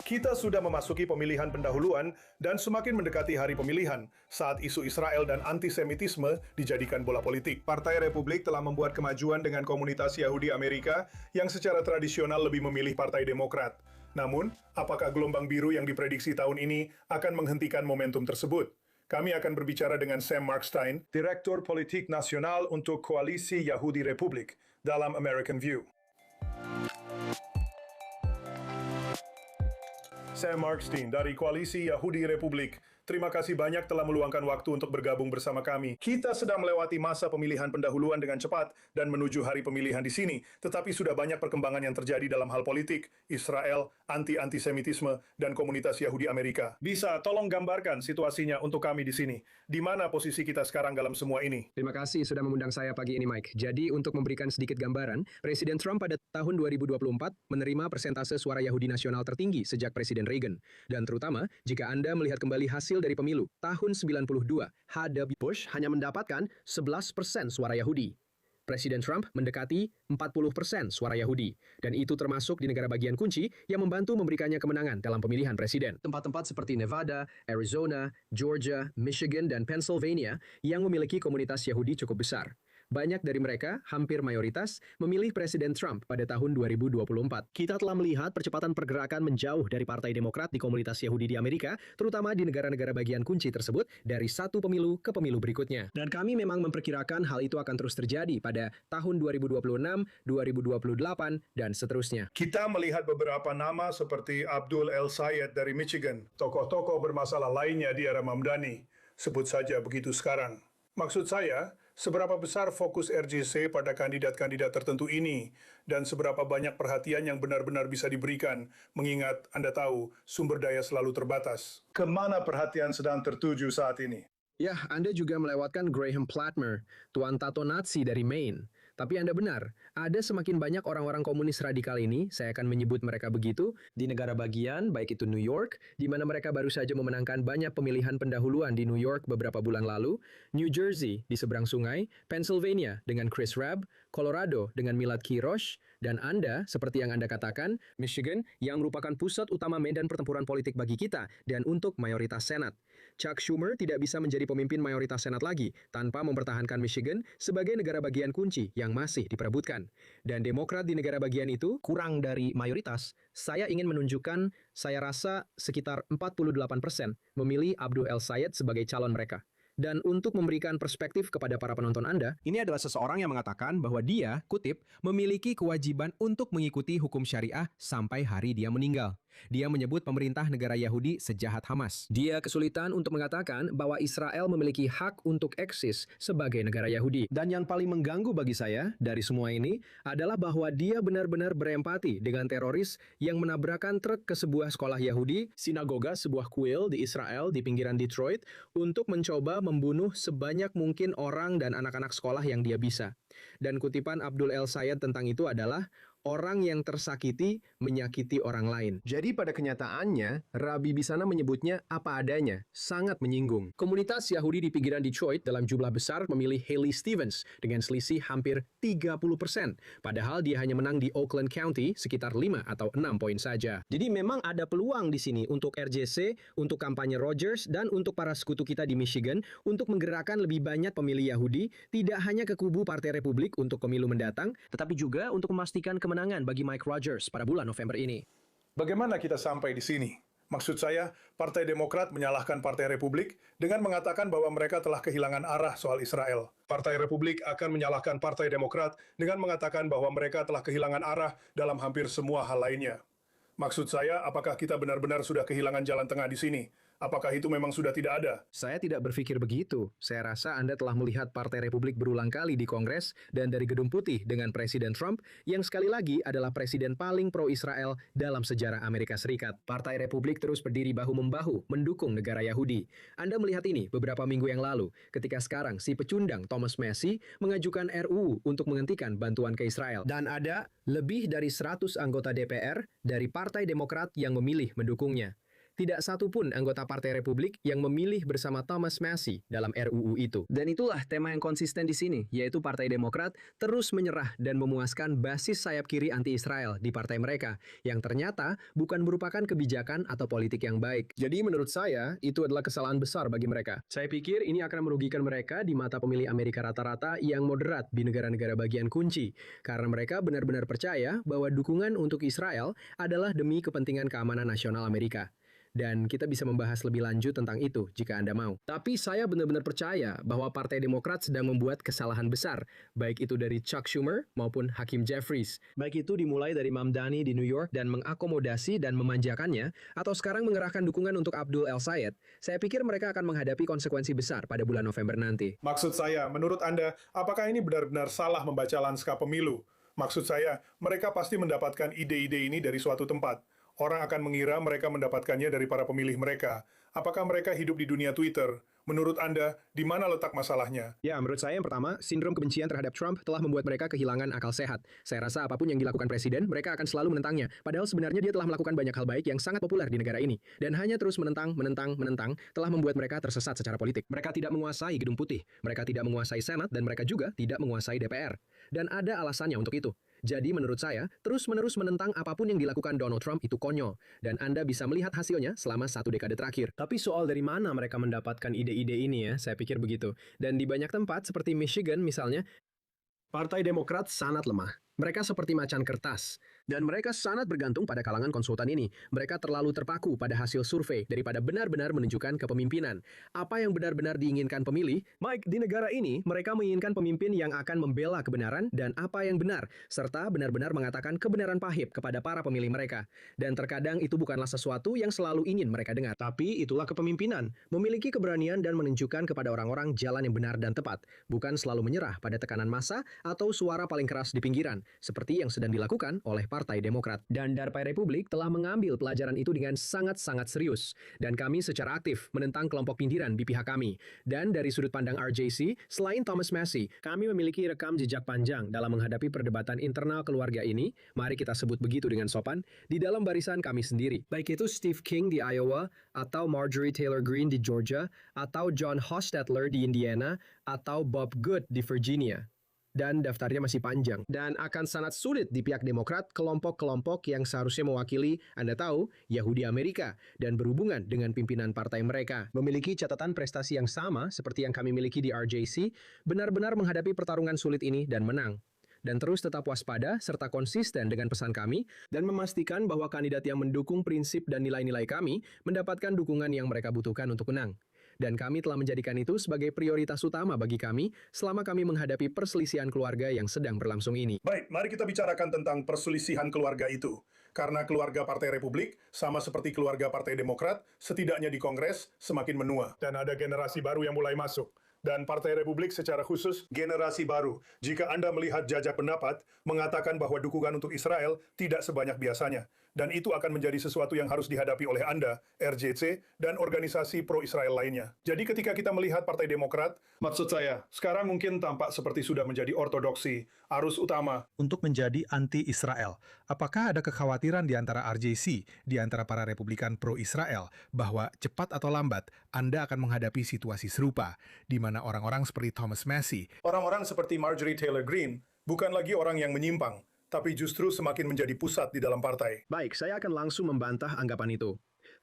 Kita sudah memasuki pemilihan pendahuluan dan semakin mendekati hari pemilihan saat isu Israel dan antisemitisme dijadikan bola politik. Partai Republik telah membuat kemajuan dengan komunitas Yahudi Amerika yang secara tradisional lebih memilih Partai Demokrat. Namun, apakah gelombang biru yang diprediksi tahun ini akan menghentikan momentum tersebut? Kami akan berbicara dengan Sam Markstein, Direktur Politik Nasional untuk Koalisi Yahudi Republik dalam American View. Sam Markstein dari Koalisi Yahudi Republik. Terima kasih banyak telah meluangkan waktu untuk bergabung bersama kami. Kita sedang melewati masa pemilihan pendahuluan dengan cepat dan menuju hari pemilihan di sini. Tetapi sudah banyak perkembangan yang terjadi dalam hal politik, Israel, anti-antisemitisme, dan komunitas Yahudi Amerika. Bisa tolong gambarkan situasinya untuk kami di sini. Di mana posisi kita sekarang dalam semua ini? Terima kasih sudah mengundang saya pagi ini, Mike. Jadi, untuk memberikan sedikit gambaran, Presiden Trump pada tahun 2024 menerima persentase suara Yahudi nasional tertinggi sejak Presiden Reagan. Dan terutama, jika Anda melihat kembali hasil dari pemilu tahun 92, H.W. Bush hanya mendapatkan 11% suara Yahudi. Presiden Trump mendekati 40% suara Yahudi, dan itu termasuk di negara bagian kunci yang membantu memberikannya kemenangan dalam pemilihan presiden. Tempat-tempat seperti Nevada, Arizona, Georgia, Michigan, dan Pennsylvania yang memiliki komunitas Yahudi cukup besar. Banyak dari mereka, hampir mayoritas, memilih Presiden Trump pada tahun 2024. Kita telah melihat percepatan pergerakan menjauh dari Partai Demokrat di komunitas Yahudi di Amerika, terutama di negara-negara bagian kunci tersebut, dari satu pemilu ke pemilu berikutnya. Dan kami memang memperkirakan hal itu akan terus terjadi pada tahun 2026, 2028, dan seterusnya. Kita melihat beberapa nama seperti Abdul El Sayed dari Michigan, tokoh-tokoh bermasalah lainnya di era Mamdani. Sebut saja begitu sekarang. Maksud saya, seberapa besar fokus RJC pada kandidat-kandidat tertentu ini, dan seberapa banyak perhatian yang benar-benar bisa diberikan, mengingat Anda tahu sumber daya selalu terbatas. Kemana perhatian sedang tertuju saat ini? Ya, Anda juga melewatkan Graham Platmer, tuan tato Nazi dari Maine. Tapi Anda benar, ada semakin banyak orang-orang komunis radikal ini, saya akan menyebut mereka begitu, di negara bagian, baik itu New York, di mana mereka baru saja memenangkan banyak pemilihan pendahuluan di New York beberapa bulan lalu, New Jersey di seberang sungai, Pennsylvania dengan Chris Rabb, Colorado dengan Milad Kirosh, dan Anda, seperti yang Anda katakan, Michigan, yang merupakan pusat utama medan pertempuran politik bagi kita, dan untuk mayoritas Senat. Chuck Schumer tidak bisa menjadi pemimpin mayoritas Senat lagi, tanpa mempertahankan Michigan sebagai negara bagian kunci yang masih diperebutkan. Dan Demokrat di negara bagian itu kurang dari mayoritas. Saya ingin menunjukkan, saya rasa sekitar 48% memilih Abdul El Sayed sebagai calon mereka. Dan untuk memberikan perspektif kepada para penonton Anda, ini adalah seseorang yang mengatakan bahwa dia, kutip, memiliki kewajiban untuk mengikuti hukum syariah sampai hari dia meninggal. Dia menyebut pemerintah negara Yahudi sejahat Hamas. Dia kesulitan untuk mengatakan bahwa Israel memiliki hak untuk eksis sebagai negara Yahudi. Dan yang paling mengganggu bagi saya dari semua ini adalah bahwa dia benar-benar berempati dengan teroris yang menabrakkan truk ke sebuah sekolah Yahudi, sinagoga sebuah kuil di Israel di pinggiran Detroit, untuk mencoba membunuh sebanyak mungkin orang dan anak-anak sekolah yang dia bisa. Dan kutipan Abdul El Sayed tentang itu adalah, orang yang tersakiti menyakiti orang lain. Jadi pada kenyataannya, Rabbi di sana menyebutnya apa adanya, sangat menyinggung. Komunitas Yahudi di pinggiran Detroit dalam jumlah besar memilih Haley Stevens dengan selisih hampir 30%. Padahal dia hanya menang di Oakland County sekitar 5 atau 6 poin saja. Jadi memang ada peluang di sini untuk RJC, untuk kampanye Rogers, dan untuk para sekutu kita di Michigan untuk menggerakkan lebih banyak pemilih Yahudi, tidak hanya ke kubu Partai Republik untuk pemilu mendatang, tetapi juga untuk memastikan kemenangan bagi Mike Rogers pada bulan November ini. Bagaimana kita sampai di sini? Maksud saya, Partai Demokrat menyalahkan Partai Republik dengan mengatakan bahwa mereka telah kehilangan arah soal Israel. Partai Republik akan menyalahkan Partai Demokrat dengan mengatakan bahwa mereka telah kehilangan arah dalam hampir semua hal lainnya. Maksud saya, apakah kita benar-benar sudah kehilangan jalan tengah di sini? Apakah itu memang sudah tidak ada? Saya tidak berpikir begitu. Saya rasa Anda telah melihat Partai Republik berulang kali di Kongres dan dari Gedung Putih dengan Presiden Trump, yang sekali lagi adalah presiden paling pro-Israel dalam sejarah Amerika Serikat. Partai Republik terus berdiri bahu-membahu mendukung negara Yahudi. Anda melihat ini beberapa minggu yang lalu, ketika sekarang si pecundang Thomas Massie mengajukan RUU untuk menghentikan bantuan ke Israel. Dan ada lebih dari 100 anggota DPR dari Partai Demokrat yang memilih mendukungnya. Tidak satu pun anggota Partai Republik yang memilih bersama Thomas Massie dalam RUU itu. Dan itulah tema yang konsisten di sini, yaitu Partai Demokrat terus menyerah dan memuaskan basis sayap kiri anti-Israel di partai mereka, yang ternyata bukan merupakan kebijakan atau politik yang baik. Jadi menurut saya, itu adalah kesalahan besar bagi mereka. Saya pikir ini akan merugikan mereka di mata pemilih Amerika rata-rata yang moderat di negara-negara bagian kunci, karena mereka benar-benar percaya bahwa dukungan untuk Israel adalah demi kepentingan keamanan nasional Amerika. Dan kita bisa membahas lebih lanjut tentang itu jika Anda mau. Tapi saya benar-benar percaya bahwa Partai Demokrat sedang membuat kesalahan besar, baik itu dari Chuck Schumer maupun Hakeem Jeffries. Baik itu dimulai dari Mamdani di New York dan mengakomodasi dan memanjakannya, atau sekarang mengerahkan dukungan untuk Abdul El Sayed. Saya pikir mereka akan menghadapi konsekuensi besar pada bulan November nanti. Maksud saya, menurut Anda, apakah ini benar-benar salah membaca lanskap pemilu? Maksud saya, mereka pasti mendapatkan ide-ide ini dari suatu tempat. Orang akan mengira mereka mendapatkannya dari para pemilih mereka. Apakah mereka hidup di dunia Twitter? Menurut Anda, di mana letak masalahnya? Ya, menurut saya yang pertama, sindrom kebencian terhadap Trump telah membuat mereka kehilangan akal sehat. Saya rasa apapun yang dilakukan presiden, mereka akan selalu menentangnya. Padahal sebenarnya dia telah melakukan banyak hal baik yang sangat populer di negara ini. Dan hanya terus menentang, telah membuat mereka tersesat secara politik. Mereka tidak menguasai Gedung Putih, mereka tidak menguasai Senat, dan mereka juga tidak menguasai DPR. Dan ada alasannya untuk itu. Jadi menurut saya, terus-menerus menentang apapun yang dilakukan Donald Trump itu konyol. Dan Anda bisa melihat hasilnya selama 1 dekade terakhir. Tapi soal dari mana mereka mendapatkan ide-ide ini ya, saya pikir begitu. Dan di banyak tempat seperti Michigan misalnya, Partai Demokrat sangat lemah. Mereka seperti macan kertas. Dan mereka sangat bergantung pada kalangan konsultan ini. Mereka terlalu terpaku pada hasil survei daripada benar-benar menunjukkan kepemimpinan. Apa yang benar-benar diinginkan pemilih? Mike, di negara ini, mereka menginginkan pemimpin yang akan membela kebenaran dan apa yang benar, serta benar-benar mengatakan kebenaran pahit kepada para pemilih mereka. Dan terkadang itu bukanlah sesuatu yang selalu ingin mereka dengar. Tapi itulah kepemimpinan. Memiliki keberanian dan menunjukkan kepada orang-orang jalan yang benar dan tepat. Bukan selalu menyerah pada tekanan massa atau suara paling keras di pinggiran, seperti yang sedang dilakukan oleh Partai Demokrat. Dan Partai Republik telah mengambil pelajaran itu dengan sangat-sangat serius. Dan kami secara aktif menentang kelompok pinggiran di pihak kami. Dan dari sudut pandang RJC, selain Thomas Massie, kami memiliki rekam jejak panjang dalam menghadapi perdebatan internal keluarga ini, mari kita sebut begitu dengan sopan, di dalam barisan kami sendiri. Baik itu Steve King di Iowa, atau Marjorie Taylor Greene di Georgia, atau John Hostetler di Indiana, atau Bob Good di Virginia. Dan daftarnya masih panjang. Dan akan sangat sulit di pihak Demokrat kelompok-kelompok yang seharusnya mewakili, Anda tahu, Yahudi Amerika dan berhubungan dengan pimpinan partai mereka. Memiliki catatan prestasi yang sama seperti yang kami miliki di RJC, benar-benar menghadapi pertarungan sulit ini dan menang. Dan terus tetap waspada serta konsisten dengan pesan kami dan memastikan bahwa kandidat yang mendukung prinsip dan nilai-nilai kami mendapatkan dukungan yang mereka butuhkan untuk menang. Dan kami telah menjadikan itu sebagai prioritas utama bagi kami selama kami menghadapi perselisihan keluarga yang sedang berlangsung ini. Baik, mari kita bicarakan tentang perselisihan keluarga itu. Karena keluarga Partai Republik, sama seperti keluarga Partai Demokrat, setidaknya di Kongres semakin menua. Dan ada generasi baru yang mulai masuk. Dan Partai Republik secara khusus generasi baru. Jika Anda melihat jajak pendapat, mengatakan bahwa dukungan untuk Israel tidak sebanyak biasanya. Dan itu akan menjadi sesuatu yang harus dihadapi oleh Anda, RJC, dan organisasi pro-Israel lainnya. Jadi ketika kita melihat Partai Demokrat, maksud saya, sekarang mungkin tampak seperti sudah menjadi ortodoksi, arus utama untuk menjadi anti-Israel. Apakah ada kekhawatiran di antara RJC, di antara para Republikan pro-Israel, bahwa cepat atau lambat Anda akan menghadapi situasi serupa, di mana orang-orang seperti Thomas Massie, orang-orang seperti Marjorie Taylor Greene, bukan lagi orang yang menyimpang, tapi justru semakin menjadi pusat di dalam partai. Baik, saya akan langsung membantah anggapan itu.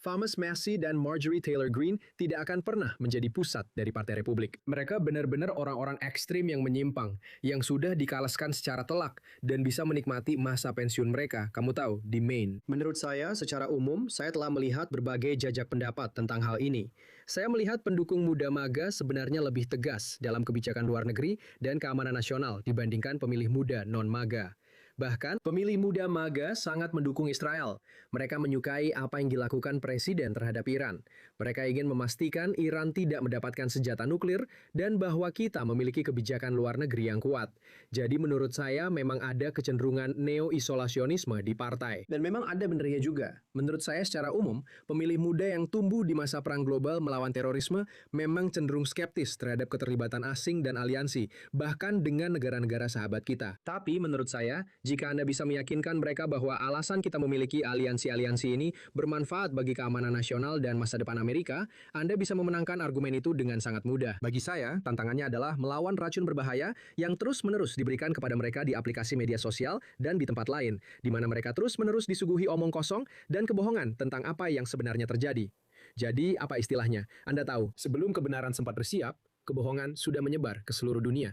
Thomas Massie dan Marjorie Taylor Greene tidak akan pernah menjadi pusat dari Partai Republik. Mereka benar-benar orang-orang ekstrim yang menyimpang, yang sudah dikalaskan secara telak dan bisa menikmati masa pensiun mereka, kamu tahu, di Maine. Menurut saya, secara umum, saya telah melihat berbagai jajak pendapat tentang hal ini. Saya melihat pendukung muda MAGA sebenarnya lebih tegas dalam kebijakan luar negeri dan keamanan nasional dibandingkan pemilih muda non-MAGA. Bahkan, pemilih muda MAGA sangat mendukung Israel. Mereka menyukai apa yang dilakukan Presiden terhadap Iran. Mereka ingin memastikan Iran tidak mendapatkan senjata nuklir dan bahwa kita memiliki kebijakan luar negeri yang kuat. Jadi menurut saya memang ada kecenderungan neo-isolasionisme di partai. Dan memang ada benernya juga. Menurut saya secara umum, pemilih muda yang tumbuh di masa perang global melawan terorisme memang cenderung skeptis terhadap keterlibatan asing dan aliansi, bahkan dengan negara-negara sahabat kita. Tapi menurut saya, Jika Anda bisa meyakinkan mereka bahwa alasan kita memiliki aliansi-aliansi ini bermanfaat bagi keamanan nasional dan masa depan Amerika, Anda bisa memenangkan argumen itu dengan sangat mudah. Bagi saya, tantangannya adalah melawan racun berbahaya yang terus-menerus diberikan kepada mereka di aplikasi media sosial dan di tempat lain, di mana mereka terus-menerus disuguhi omong kosong dan kebohongan tentang apa yang sebenarnya terjadi. Jadi, apa istilahnya? Anda tahu, sebelum kebenaran sempat bersiap, kebohongan sudah menyebar ke seluruh dunia.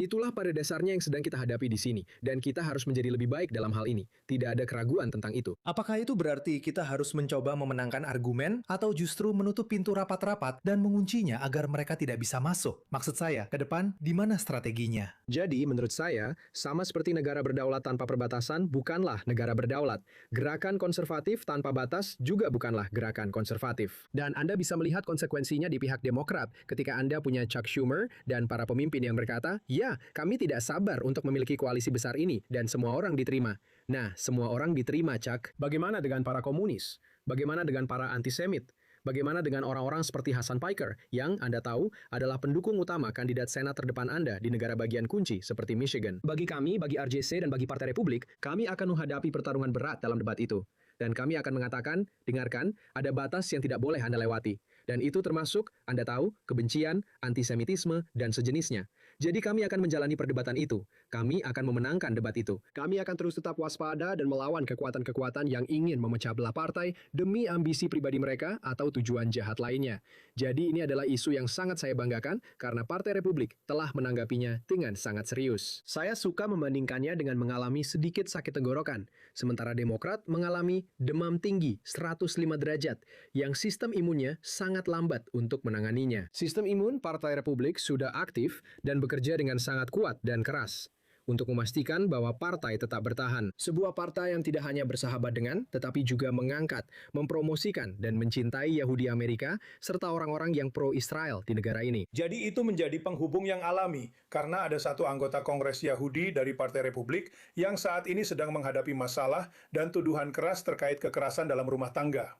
Itulah pada dasarnya yang sedang kita hadapi di sini, dan kita harus menjadi lebih baik dalam hal ini. Tidak ada keraguan tentang itu. Apakah itu berarti kita harus mencoba memenangkan argumen atau justru menutup pintu rapat-rapat dan menguncinya agar mereka tidak bisa masuk? Maksud saya, ke depan, di mana strateginya? Jadi, menurut saya, sama seperti negara berdaulat tanpa perbatasan bukanlah negara berdaulat. Gerakan konservatif tanpa batas juga bukanlah gerakan konservatif. Dan Anda bisa melihat konsekuensinya di pihak Demokrat ketika Anda punya Chuck Schumer dan para pemimpin yang berkata, "Ya, kami tidak sabar untuk memiliki koalisi besar ini dan semua orang diterima." Nah, semua orang diterima, Chuck. Bagaimana dengan para komunis? Bagaimana dengan para antisemit? Bagaimana dengan orang-orang seperti Hasan Piker yang Anda tahu adalah pendukung utama kandidat senat terdepan Anda di negara bagian kunci seperti Michigan? Bagi kami, bagi RJC dan bagi Partai Republik, kami akan menghadapi pertarungan berat dalam debat itu. Dan kami akan mengatakan, dengarkan, ada batas yang tidak boleh Anda lewati. Dan itu termasuk, Anda tahu, kebencian, antisemitisme, dan sejenisnya. Jadi kami akan menjalani perdebatan itu. Kami akan memenangkan debat itu. Kami akan terus tetap waspada dan melawan kekuatan-kekuatan yang ingin memecah belah partai demi ambisi pribadi mereka atau tujuan jahat lainnya. Jadi ini adalah isu yang sangat saya banggakan karena Partai Republik telah menanggapinya dengan sangat serius. Saya suka membandingkannya dengan mengalami sedikit sakit tenggorokan, sementara Demokrat mengalami demam tinggi 105 derajat yang sistem imunnya sangat lambat untuk menanganinya. Sistem imun Partai Republik sudah aktif dan bekerja dengan sangat kuat dan keras untuk memastikan bahwa partai tetap bertahan. Sebuah partai yang tidak hanya bersahabat dengan, tetapi juga mengangkat, mempromosikan, dan mencintai Yahudi Amerika, serta orang-orang yang pro-Israel di negara ini. Jadi itu menjadi penghubung yang alami, karena ada satu anggota Kongres Yahudi dari Partai Republik yang saat ini sedang menghadapi masalah dan tuduhan keras terkait kekerasan dalam rumah tangga.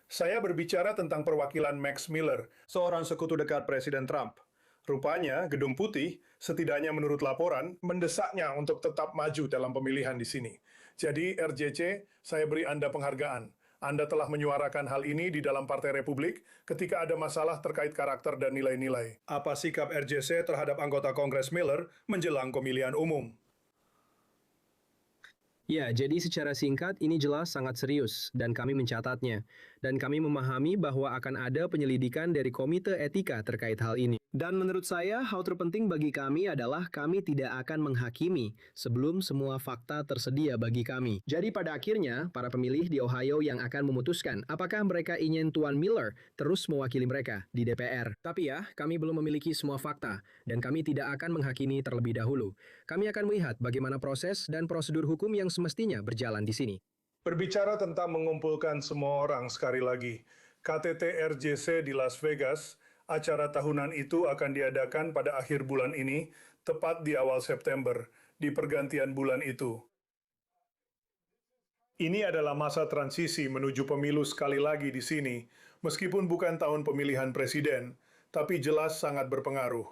Saya berbicara tentang perwakilan Max Miller, seorang sekutu dekat Presiden Trump. Rupanya, Gedung Putih, setidaknya menurut laporan, mendesaknya untuk tetap maju dalam pemilihan di sini. Jadi, RJC, saya beri Anda penghargaan. Anda telah menyuarakan hal ini di dalam Partai Republik ketika ada masalah terkait karakter dan nilai-nilai. Apa sikap RJC terhadap anggota Kongres Miller menjelang pemilihan umum? Ya, jadi secara singkat ini jelas sangat serius dan kami mencatatnya. Dan kami memahami bahwa akan ada penyelidikan dari Komite Etika terkait hal ini. Dan menurut saya, hal terpenting bagi kami adalah kami tidak akan menghakimi sebelum semua fakta tersedia bagi kami. Jadi pada akhirnya, para pemilih di Ohio yang akan memutuskan apakah mereka ingin Tuan Miller terus mewakili mereka di DPR. Tapi ya, kami belum memiliki semua fakta dan kami tidak akan menghakimi terlebih dahulu. Kami akan melihat bagaimana proses dan prosedur hukum yang semestinya berjalan di sini. Berbicara tentang mengumpulkan semua orang sekali lagi, KTT RJC di Las Vegas, acara tahunan itu akan diadakan pada akhir bulan ini, tepat di awal September, di pergantian bulan itu. Ini adalah masa transisi menuju pemilu sekali lagi di sini, meskipun bukan tahun pemilihan presiden, tapi jelas sangat berpengaruh.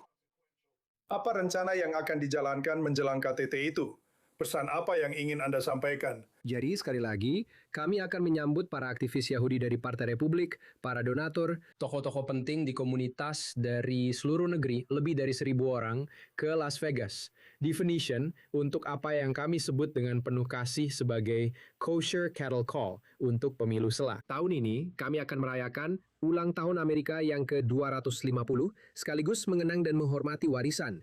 Apa rencana yang akan dijalankan menjelang KTT itu? Pesan apa yang ingin Anda sampaikan? Jadi sekali lagi, kami akan menyambut para aktivis Yahudi dari Partai Republik, para donatur, tokoh-tokoh penting di komunitas dari seluruh negeri, lebih dari 1.000 orang, ke Las Vegas, di Venetian, untuk apa yang kami sebut dengan penuh kasih sebagai Kosher Cattle Call untuk pemilu sela. Tahun ini, kami akan merayakan ulang tahun Amerika yang ke-250, sekaligus mengenang dan menghormati warisan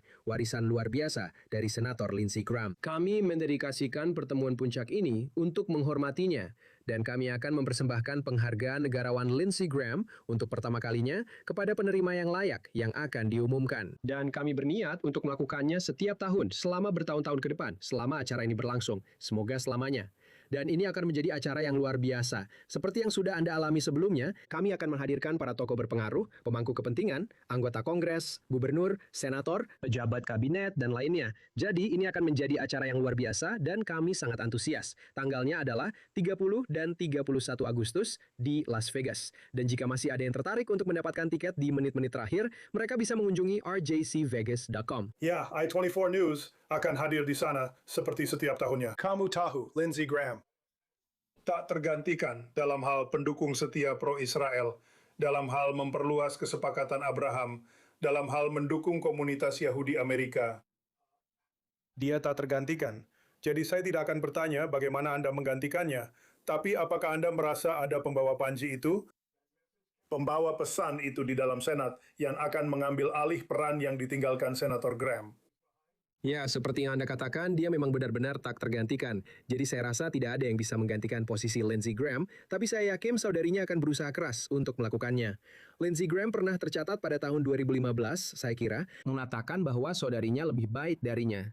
luar biasa dari Senator Lindsey Graham. Kami mendedikasikan pertemuan puncak ini untuk menghormatinya, dan kami akan mempersembahkan penghargaan negarawan Lindsey Graham untuk pertama kalinya kepada penerima yang layak yang akan diumumkan. Dan kami berniat untuk melakukannya setiap tahun selama bertahun-tahun ke depan, selama acara ini berlangsung. Semoga selamanya. Dan ini akan menjadi acara yang luar biasa. Seperti yang sudah Anda alami sebelumnya, kami akan menghadirkan para tokoh berpengaruh, pemangku kepentingan, anggota Kongres, gubernur, senator, pejabat kabinet, dan lainnya. Jadi ini akan menjadi acara yang luar biasa dan kami sangat antusias. Tanggalnya adalah 30 dan 31 Agustus di Las Vegas. Dan jika masih ada yang tertarik untuk mendapatkan tiket di menit-menit terakhir, mereka bisa mengunjungi rjcvegas.com. Ya, I24 News akan hadir di sana seperti setiap tahunnya. Kamu tahu, Lindsey Graham tak tergantikan dalam hal pendukung setia pro-Israel, dalam hal memperluas kesepakatan Abraham, dalam hal mendukung komunitas Yahudi Amerika. Dia tak tergantikan. Jadi saya tidak akan bertanya bagaimana Anda menggantikannya, tapi apakah Anda merasa ada pembawa panji itu? Pembawa pesan itu di dalam Senat yang akan mengambil alih peran yang ditinggalkan Senator Graham. Ya, seperti yang Anda katakan, dia memang benar-benar tak tergantikan. Jadi saya rasa tidak ada yang bisa menggantikan posisi Lindsey Graham, tapi saya yakin saudarinya akan berusaha keras untuk melakukannya. Lindsey Graham pernah tercatat pada tahun 2015, saya kira, mengatakan bahwa saudarinya lebih baik darinya.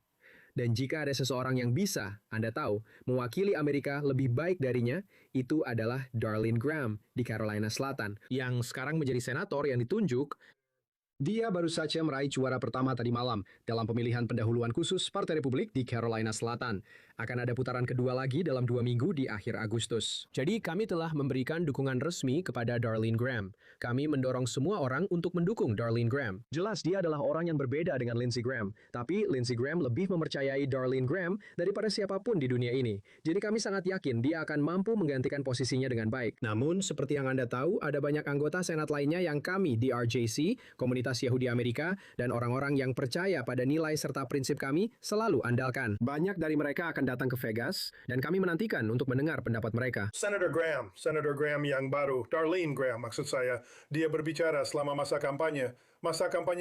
Dan jika ada seseorang yang bisa, Anda tahu, mewakili Amerika lebih baik darinya, itu adalah Darlene Graham di Carolina Selatan, yang sekarang menjadi senator yang ditunjuk. Dia baru saja meraih juara pertama tadi malam dalam pemilihan pendahuluan khusus Partai Republik di Carolina Selatan. Akan ada putaran kedua lagi dalam 2 minggu di akhir Agustus. Jadi kami telah memberikan dukungan resmi kepada Darlene Graham. Kami mendorong semua orang untuk mendukung Darlene Graham. Jelas dia adalah orang yang berbeda dengan Lindsey Graham. Tapi Lindsey Graham lebih mempercayai Darlene Graham daripada siapapun di dunia ini. Jadi kami sangat yakin dia akan mampu menggantikan posisinya dengan baik. Namun, seperti yang Anda tahu, ada banyak anggota Senat lainnya yang kami di RJC, komunitas Yahudi Amerika, dan orang-orang yang percaya pada nilai serta prinsip kami selalu andalkan. Banyak dari mereka akan datang ke Vegas, dan kami menantikan untuk mendengar pendapat mereka. Senator Graham yang baru, Darlene Graham maksud saya, dia berbicara selama masa kampanye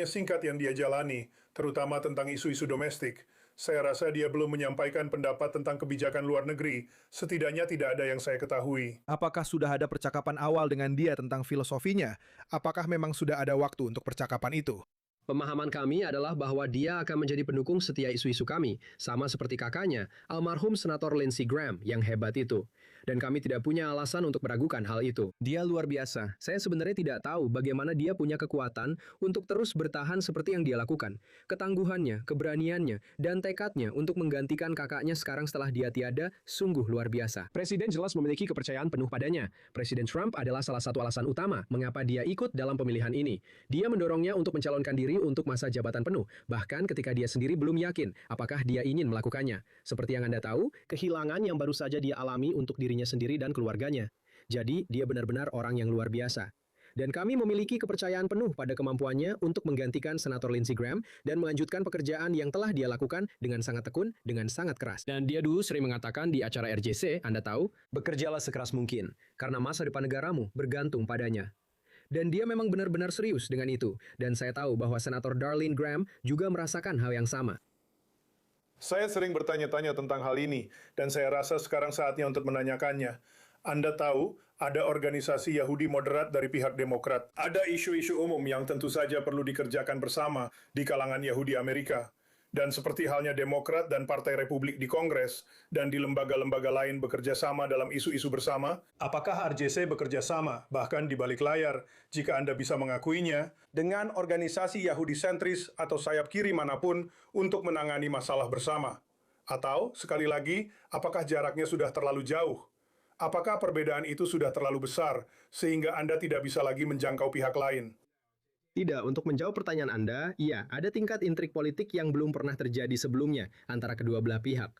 singkat yang dia jalani, terutama tentang isu-isu domestik. Saya rasa dia belum menyampaikan pendapat tentang kebijakan luar negeri, setidaknya tidak ada yang saya ketahui. Apakah sudah ada percakapan awal dengan dia tentang filosofinya? Apakah memang sudah ada waktu untuk percakapan itu? Pemahaman kami adalah bahwa dia akan menjadi pendukung setia isu-isu kami, sama seperti kakaknya, almarhum Senator Lindsey Graham yang hebat itu. Dan kami tidak punya alasan untuk meragukan hal itu. Dia luar biasa. Saya sebenarnya tidak tahu bagaimana dia punya kekuatan untuk terus bertahan seperti yang dia lakukan. Ketangguhannya, keberaniannya, dan tekadnya untuk menggantikan kakaknya sekarang setelah dia tiada sungguh luar biasa. Presiden jelas memiliki kepercayaan penuh padanya. Presiden Trump adalah salah satu alasan utama mengapa dia ikut dalam pemilihan ini. Dia mendorongnya untuk mencalonkan diri untuk masa jabatan penuh, bahkan ketika dia sendiri belum yakin apakah dia ingin melakukannya. Seperti yang Anda tahu, kehilangan yang baru saja dia alami untuk dirinya sendiri dan keluarganya. Jadi, dia benar-benar orang yang luar biasa. Dan kami memiliki kepercayaan penuh pada kemampuannya untuk menggantikan Senator Lindsey Graham dan melanjutkan pekerjaan yang telah dia lakukan dengan sangat tekun, dengan sangat keras. Dan dia dulu sering mengatakan di acara RJC, Anda tahu, bekerjalah sekeras mungkin, karena masa depan negaramu bergantung padanya. Dan dia memang benar-benar serius dengan itu. Dan saya tahu bahwa Senator Darlene Graham juga merasakan hal yang sama. Saya sering bertanya-tanya tentang hal ini, dan saya rasa sekarang saatnya untuk menanyakannya. Anda tahu, ada organisasi Yahudi moderat dari pihak Demokrat. Ada isu-isu umum yang tentu saja perlu dikerjakan bersama di kalangan Yahudi Amerika. Dan seperti halnya Demokrat dan Partai Republik di Kongres dan di lembaga-lembaga lain bekerja sama dalam isu-isu bersama, apakah RJC bekerja sama, bahkan di balik layar, jika Anda bisa mengakuinya, dengan organisasi Yahudi sentris atau sayap kiri manapun untuk menangani masalah bersama? Atau, sekali lagi, apakah jaraknya sudah terlalu jauh? Apakah perbedaan itu sudah terlalu besar, sehingga Anda tidak bisa lagi menjangkau pihak lain? Tidak, untuk menjawab pertanyaan Anda, iya, ada tingkat intrik politik yang belum pernah terjadi sebelumnya antara kedua belah pihak.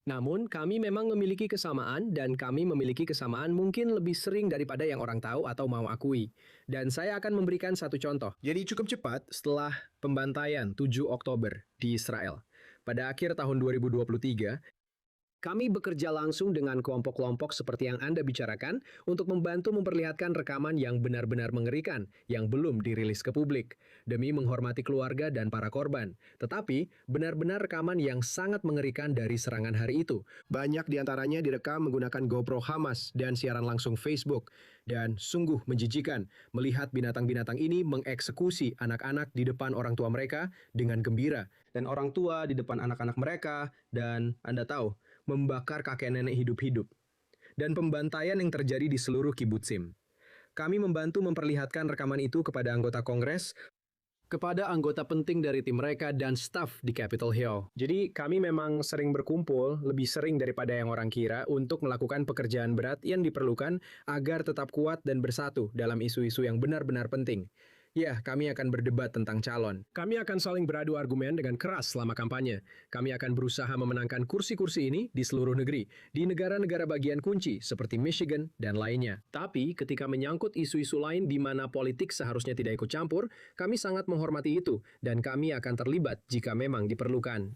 Namun, kami memang memiliki kesamaan dan kami memiliki kesamaan mungkin lebih sering daripada yang orang tahu atau mau akui. Dan saya akan memberikan satu contoh. Jadi cukup cepat setelah pembantaian 7 Oktober di Israel. Pada akhir tahun 2023, kami bekerja langsung dengan kelompok-kelompok seperti yang Anda bicarakan untuk membantu memperlihatkan rekaman yang benar-benar mengerikan yang belum dirilis ke publik demi menghormati keluarga dan para korban. Tetapi benar-benar rekaman yang sangat mengerikan dari serangan hari itu. Banyak diantaranya direkam menggunakan GoPro Hamas dan siaran langsung Facebook. Dan sungguh menjijikan melihat binatang-binatang ini mengeksekusi anak-anak di depan orang tua mereka dengan gembira. Dan orang tua di depan anak-anak mereka. Dan Anda tahu, membakar kakek nenek hidup-hidup, dan pembantaian yang terjadi di seluruh kibbutzim. Kami membantu memperlihatkan rekaman itu kepada anggota Kongres, kepada anggota penting dari tim mereka dan staf di Capitol Hill. Jadi kami memang sering berkumpul, lebih sering daripada yang orang kira, untuk melakukan pekerjaan berat yang diperlukan agar tetap kuat dan bersatu dalam isu-isu yang benar-benar penting. Ya, kami akan berdebat tentang calon. Kami akan saling beradu argumen dengan keras selama kampanye. Kami akan berusaha memenangkan kursi-kursi ini di seluruh negeri, di negara-negara bagian kunci seperti Michigan dan lainnya. Tapi ketika menyangkut isu-isu lain di mana politik seharusnya tidak ikut campur, kami sangat menghormati itu dan kami akan terlibat jika memang diperlukan.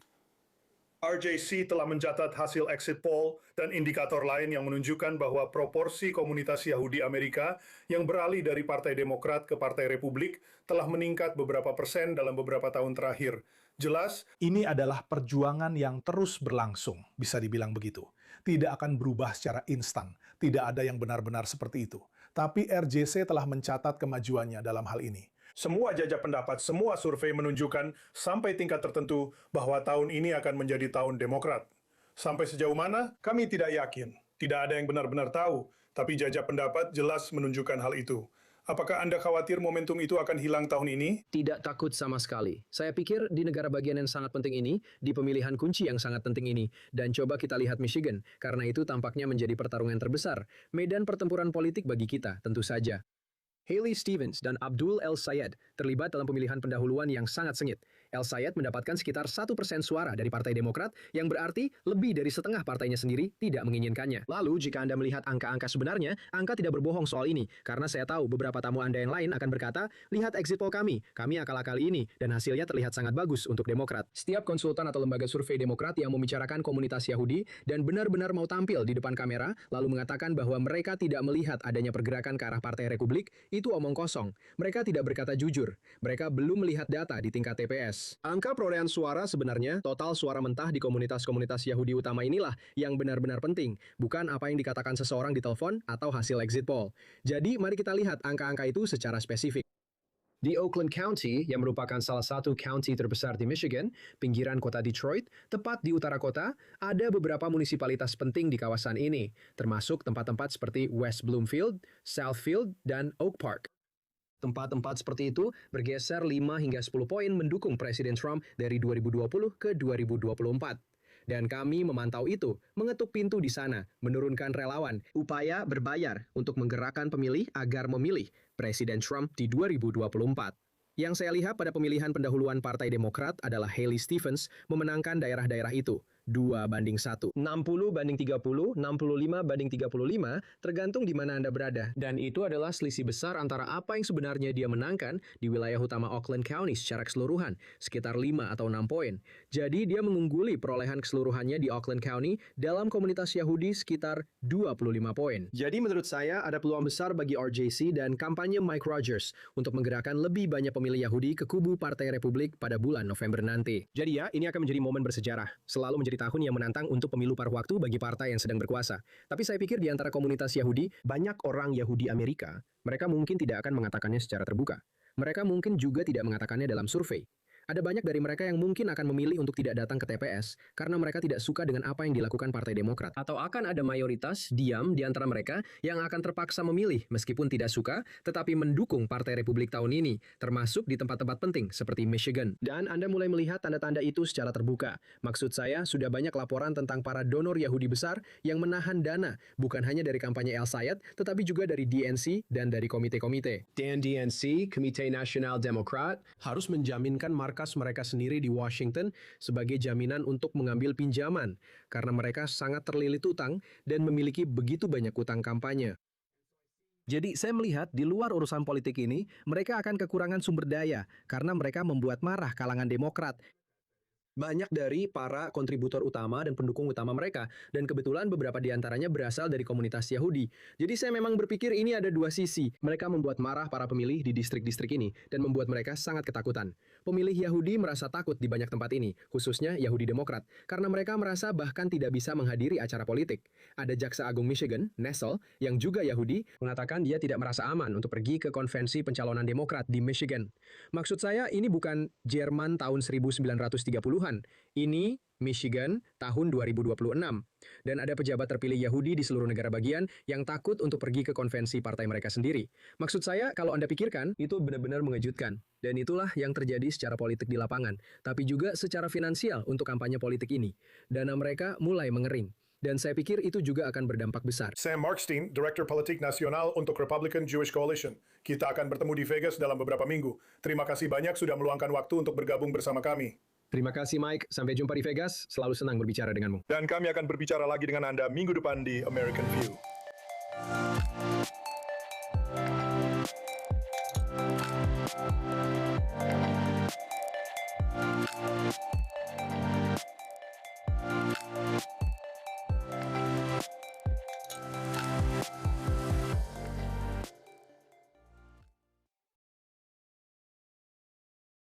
RJC telah mencatat hasil exit poll dan indikator lain yang menunjukkan bahwa proporsi komunitas Yahudi Amerika yang beralih dari Partai Demokrat ke Partai Republik telah meningkat beberapa persen dalam beberapa tahun terakhir. Jelas, Ini adalah perjuangan yang terus berlangsung, bisa dibilang begitu. Tidak akan berubah secara instan, tidak ada yang benar-benar seperti itu. Tapi RJC telah mencatat kemajuannya dalam hal ini. semua jajak pendapat, semua survei menunjukkan sampai tingkat tertentu bahwa tahun ini akan menjadi tahun Demokrat. Sampai sejauh mana? Kami tidak yakin. Tidak ada yang benar-benar tahu, tapi jajak pendapat jelas menunjukkan hal itu. Apakah Anda khawatir momentum itu akan hilang tahun ini? Tidak takut sama sekali. Saya pikir di negara bagian yang sangat penting ini, di pemilihan kunci yang sangat penting ini, dan coba kita lihat Michigan, karena itu tampaknya menjadi pertarungan terbesar. Medan pertempuran politik bagi kita, tentu saja. Haley Stevens dan Abdul El Sayed terlibat dalam pemilihan pendahuluan yang sangat sengit. El Sayed mendapatkan sekitar 1% suara dari Partai Demokrat, yang berarti lebih dari setengah partainya sendiri tidak menginginkannya. Lalu, jika Anda melihat angka-angka sebenarnya, angka tidak berbohong soal ini, karena saya tahu beberapa tamu Anda yang lain akan berkata, lihat exit poll kami akal-akali ini, dan hasilnya terlihat sangat bagus untuk Demokrat. Setiap konsultan atau lembaga survei Demokrat yang membicarakan komunitas Yahudi dan benar-benar mau tampil di depan kamera, lalu mengatakan bahwa mereka tidak melihat adanya pergerakan ke arah Partai Republik, itu omong kosong. Mereka tidak berkata jujur. Mereka belum melihat data di tingkat TPS. Angka perolehan suara sebenarnya, total suara mentah di komunitas-komunitas Yahudi utama inilah yang benar-benar penting, bukan apa yang dikatakan seseorang di telepon atau hasil exit poll. Jadi, mari kita lihat angka-angka itu secara spesifik. Di Oakland County, yang merupakan salah satu county terbesar di Michigan, pinggiran kota Detroit, tepat di utara kota, ada beberapa munisipalitas penting di kawasan ini, termasuk tempat-tempat seperti West Bloomfield, Southfield, dan Oak Park. Tempat-tempat seperti itu bergeser 5 hingga 10 poin mendukung Presiden Trump dari 2020 ke 2024. Dan kami memantau itu, mengetuk pintu di sana, menurunkan relawan, upaya berbayar untuk menggerakkan pemilih agar memilih Presiden Trump di 2024. Yang saya lihat pada pemilihan pendahuluan Partai Demokrat adalah Haley Stevens memenangkan daerah-daerah itu. 2-1. 60 banding 30, 65 banding 35, tergantung di mana Anda berada. Dan itu adalah selisih besar antara apa yang sebenarnya dia menangkan di wilayah utama Oakland County secara keseluruhan, sekitar 5 atau 6 poin. Jadi dia mengungguli perolehan keseluruhannya di Oakland County dalam komunitas Yahudi sekitar 25 poin. Jadi menurut saya ada peluang besar bagi RJC dan kampanye Mike Rogers untuk menggerakkan lebih banyak pemilih Yahudi ke kubu Partai Republik pada bulan November nanti. Jadi ya, ini akan menjadi momen bersejarah. Selalu menjadi tahun yang menantang untuk pemilu paruh waktu bagi partai yang sedang berkuasa. Tapi saya pikir di antara komunitas Yahudi, banyak orang Yahudi Amerika, mereka mungkin tidak akan mengatakannya secara terbuka. Mereka mungkin juga tidak mengatakannya dalam survei. Ada banyak dari mereka yang mungkin akan memilih untuk tidak datang ke TPS karena mereka tidak suka dengan apa yang dilakukan Partai Demokrat. Atau akan ada mayoritas diam di antara mereka yang akan terpaksa memilih meskipun tidak suka tetapi mendukung Partai Republik tahun ini, termasuk di tempat-tempat penting seperti Michigan. Dan Anda mulai melihat tanda-tanda itu secara terbuka. Maksud saya, sudah banyak laporan tentang para donor Yahudi besar yang menahan dana, bukan hanya dari kampanye El Sayed, tetapi juga dari DNC dan dari komite-komite. Dan DNC, Komite Nasional Demokrat, harus menjaminkan markas mereka sendiri di Washington sebagai jaminan untuk mengambil pinjaman karena mereka sangat terlilit utang dan memiliki begitu banyak utang kampanye. Jadi saya melihat di luar urusan politik ini, mereka akan kekurangan sumber daya karena mereka membuat marah kalangan Demokrat. Banyak dari para kontributor utama dan pendukung utama mereka, dan kebetulan beberapa di antaranya berasal dari komunitas Yahudi. Jadi saya memang berpikir ini ada dua sisi. Mereka membuat marah para pemilih di distrik-distrik ini, dan membuat mereka sangat ketakutan. Pemilih Yahudi merasa takut di banyak tempat ini, khususnya Yahudi Demokrat, karena mereka merasa bahkan tidak bisa menghadiri acara politik. Ada Jaksa Agung Michigan, Nessel, yang juga Yahudi, mengatakan dia tidak merasa aman untuk pergi ke konvensi pencalonan Demokrat di Michigan. Maksud saya, ini bukan Jerman tahun 1930-an. Ini Michigan, tahun 2026. Dan ada pejabat terpilih Yahudi di seluruh negara bagian yang takut untuk pergi ke konvensi partai mereka sendiri. Maksud saya, kalau Anda pikirkan, itu benar-benar mengejutkan. Dan itulah yang terjadi secara politik di lapangan, tapi juga secara finansial untuk kampanye politik ini. Dana mereka mulai mengering. Dan saya pikir itu juga akan berdampak besar. Sam Markstein, Direktur Politik Nasional untuk Republican Jewish Coalition. Kita akan bertemu di Vegas dalam beberapa minggu. Terima kasih banyak sudah meluangkan waktu untuk bergabung bersama kami. Terima kasih Mike, sampai jumpa di Vegas. Selalu senang berbicara denganmu. Dan kami akan berbicara lagi dengan Anda minggu depan di American View.